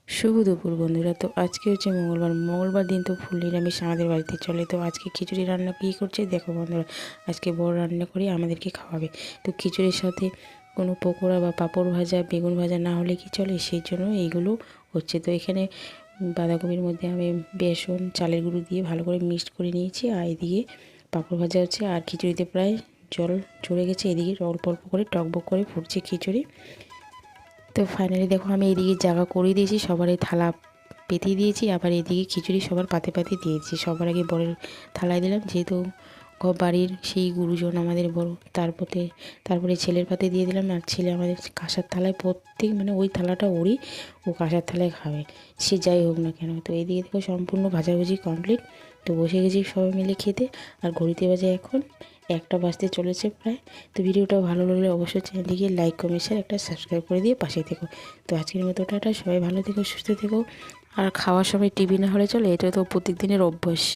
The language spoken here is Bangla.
শুভ দুপুর বন্ধুরা। তো আজকে হচ্ছে মঙ্গলবার দিন, তো ফুল নিরামিষ আমাদের বাড়িতে চলে। তো আজকে খিচুড়ি রান্না কী করছে দেখো বন্ধুরা। আজকে বড় রান্না করে আমাদেরকে খাওয়াবে। তো খিচুড়ির সাথে কোনো পকোড়া বা পাঁপড় ভাজা, বেগুন ভাজা না হলে কি চলে, সেই জন্য এইগুলো হচ্ছে। তো এখানে বাঁধাকপির মধ্যে আমি বেসন চালের গুঁড়ো দিয়ে ভালো করে মিক্সড করে নিয়েছি, আর এদিকে পাঁপড় ভাজা হচ্ছে, আর খিচুড়িতে প্রায় জল চড়ে গেছে। এদিকে অল্প অল্প করে টকবক করে ফুটছে খিচুড়ি। তো ফাইনালি দেখো আমি এদিকে জায়গা করে দিয়েছি, সবার এই থালা পেতে দিয়েছি, আবার এদিকে খিচুড়ি সবার পাতে পাতে দিয়েছি। সবার আগে বড়ের থালায় দিলাম, যেহেতু বাড়ির সেই গুরুজন আমাদের বড়, তারপরে ছেলের পাতে দিয়ে দিলাম। আর ছেলে আমাদের কাঁসার থালায় প্রত্যেক ওই থালাটা ওরই, ও কাঁসার থালায় খাবে, সে যাই হোক না কেন। তো এদিকে দেখো সম্পূর্ণ ভাজাভুজি কমপ্লিট। তো বসে গেছি সবাই মিলে খেতে। আর ঘড়িতে বাজে এখন 1টা বাজতে চলেছে প্রায়। তো ভিডিওটা ভালো লাগলে অবশ্যই চ্যানেলটিকে লাইক, কমেন্ট, শেয়ার, একটা সাবস্ক্রাইব করে দিয়ে পাশে থেকো। তো আজকের মতো টাটা, সবাই ভালো থেকো, সুস্থ থেকো। আর খাওয়ার সময় টিভি না হলে চলে, এটা তো প্রত্যেক দিনের অভ্যাস।